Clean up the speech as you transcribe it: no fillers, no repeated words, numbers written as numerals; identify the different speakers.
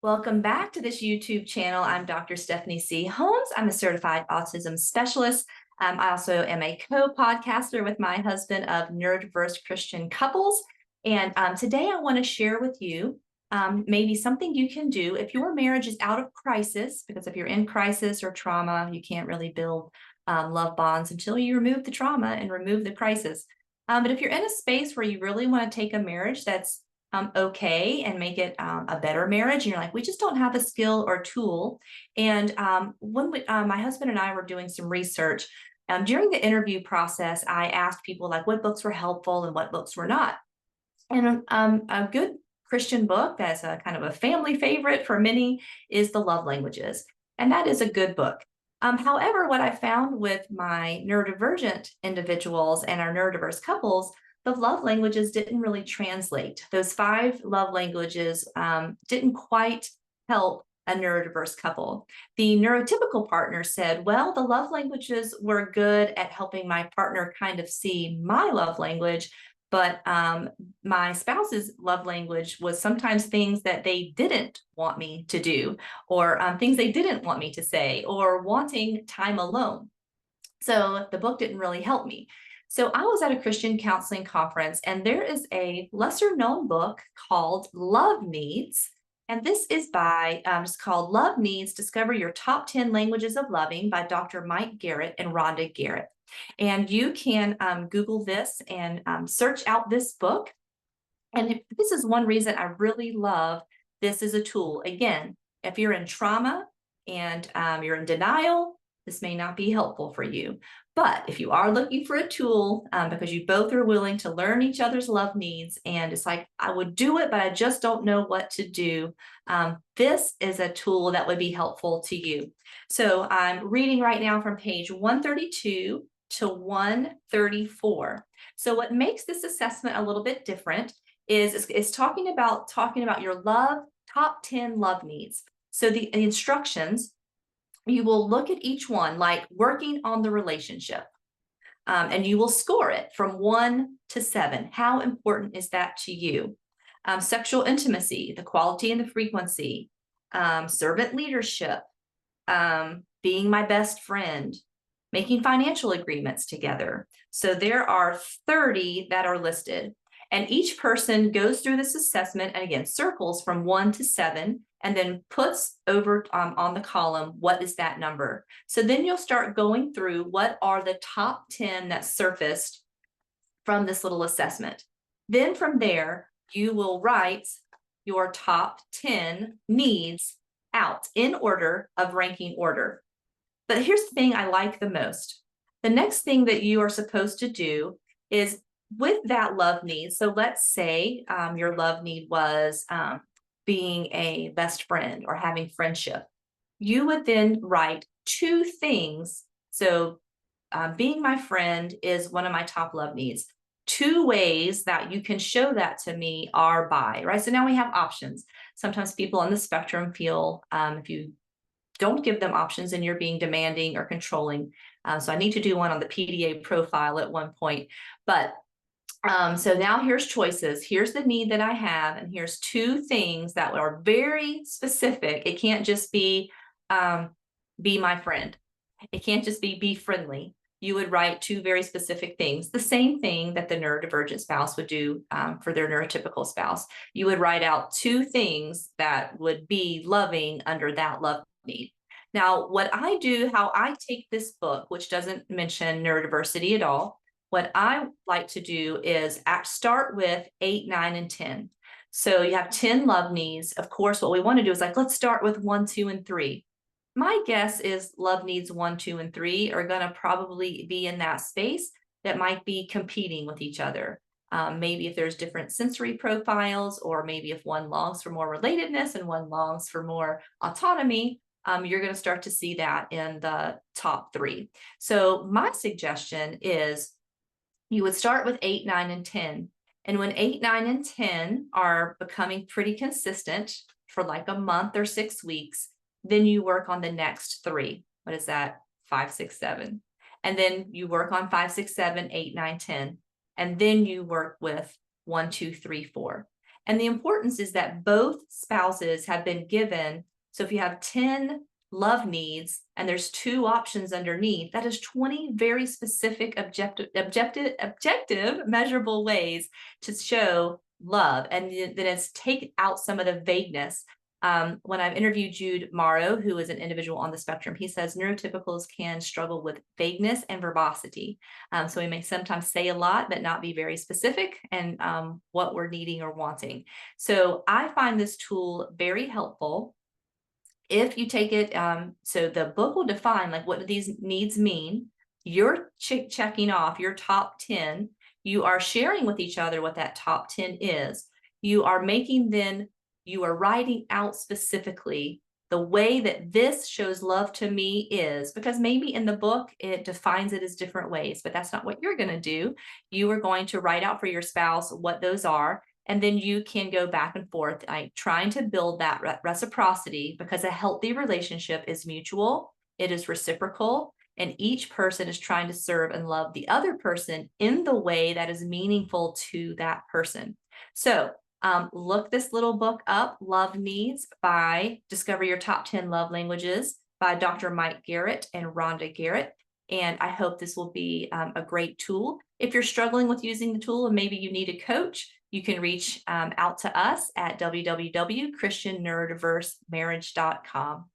Speaker 1: Welcome back to this YouTube channel. I'm Dr. Stephanie C. Holmes. I'm a certified autism specialist. I also am a co-podcaster with my husband of NeuroDiverse Christian Couples. And today I want to share with you maybe something you can do if your marriage is out of crisis, because if you're in crisis or trauma, you can't really build love bonds until you remove the trauma and remove the crisis. But if you're in a space where you really want to take a marriage that's okay and make it a better marriage, and you're like, we just don't have a skill or tool. And my husband and I were doing some research during the interview process, I asked people like what books were helpful and what books were not. And a good Christian book that's a kind of a family favorite for many is The Love Languages. And that is a good book. However, what I found with my neurodivergent individuals and our neurodiverse couples, the love languages didn't really translate. Those 5 love languages didn't quite help a neurodiverse couple. The neurotypical partner said, well, the love languages were good at helping my partner kind of see my love language, but my spouse's love language was sometimes things that they didn't want me to do, or things they didn't want me to say, or wanting time alone. So the book didn't really help me. So I was at a Christian counseling conference, and there is a lesser known book called Love Needs. And this is it's called Love Needs, Discover Your Top 10 Languages of Loving by Dr. Mike Garrett and Rhonda Garrett. And you can Google this and search out this book. And this is one reason I really love this as a tool. Again, if you're in trauma and you're in denial, this may not be helpful for you. But if you are looking for a tool because you both are willing to learn each other's love needs, and it's like, I would do it, but I just don't know what to do, this is a tool that would be helpful to you. So I'm reading right now from page 132 to 134. So what makes this assessment a little bit different is talking about your top 10 love needs. So the instructions, you will look at each one like working on the relationship, and you will score it from 1 to 7. How important is that to you? Sexual intimacy, the quality and the frequency, servant leadership, being my best friend, making financial agreements together. So there are 30 that are listed. And each person goes through this assessment and again, circles from 1 to 7, and then puts over on the column, what is that number? So then you'll start going through what are the top 10 that surfaced from this little assessment. Then from there, you will write your top 10 needs out in order of ranking order. But here's the thing I like the most. The next thing that you are supposed to do is with that love need. So let's say your love need was being a best friend or having friendship. You would then write 2 things. So being my friend is one of my top love needs. 2 ways that you can show that to me are by, right? So now we have options. Sometimes people on the spectrum feel if you don't give them options and you're being demanding or controlling. So I need to do one on the PDA profile at one point. But so now here's choices. Here's the need that I have, and here's 2 things that are very specific. It can't just be my friend. It can't just be friendly. You would write 2 very specific things. The same thing that the neurodivergent spouse would do for their neurotypical spouse. You would write out 2 things that would be loving under that love need. Now, what I do, how I take this book, which doesn't mention neurodiversity at all, what I like to do is start with 8, 9, and 10. So you have 10 love needs. Of course, what we want to do is like, let's start with 1, 2, and 3. My guess is love needs 1, 2, and 3 are going to probably be in that space that might be competing with each other. Maybe if there's different sensory profiles, or maybe if one longs for more relatedness and one longs for more autonomy, you're going to start to see that in the top 3. So my suggestion is you would start with 8, 9, and 10. And when 8, 9, and 10 are becoming pretty consistent for like a month or 6 weeks, then you work on the next 3. What is that? 5, 6, 7. And then you work on 5, 6, 7, 8, 9, 10. And then you work with 1, 2, 3, 4. And the importance is that both spouses have been given. So if you have 10 love needs and there's 2 options underneath, that is 20 very specific objective measurable ways to show love. And then it's take out some of the vagueness. When I've interviewed Jude Morrow, who is an individual on the spectrum, he says neurotypicals can struggle with vagueness and verbosity. So we may sometimes say a lot, but not be very specific and what we're needing or wanting. So I find this tool very helpful. If you take it, so the book will define like what do these needs mean. You're checking off your top 10. You are sharing with each other what that top 10 is. You are you are writing out specifically the way that this shows love to me is, because maybe in the book it defines it as different ways, but that's not what you're going to do. You are going to write out for your spouse what those are. And then you can go back and forth, like trying to build that reciprocity, because a healthy relationship is mutual, it is reciprocal, and each person is trying to serve and love the other person in the way that is meaningful to that person. So look this little book up, Love Needs by Discover Your Top 10 Love Languages by Dr. Mike Garrett and Rhonda Garrett. And I hope this will be a great tool. If you're struggling with using the tool and maybe you need a coach, you can reach out to us at www.christianneurodivers.marriage.com.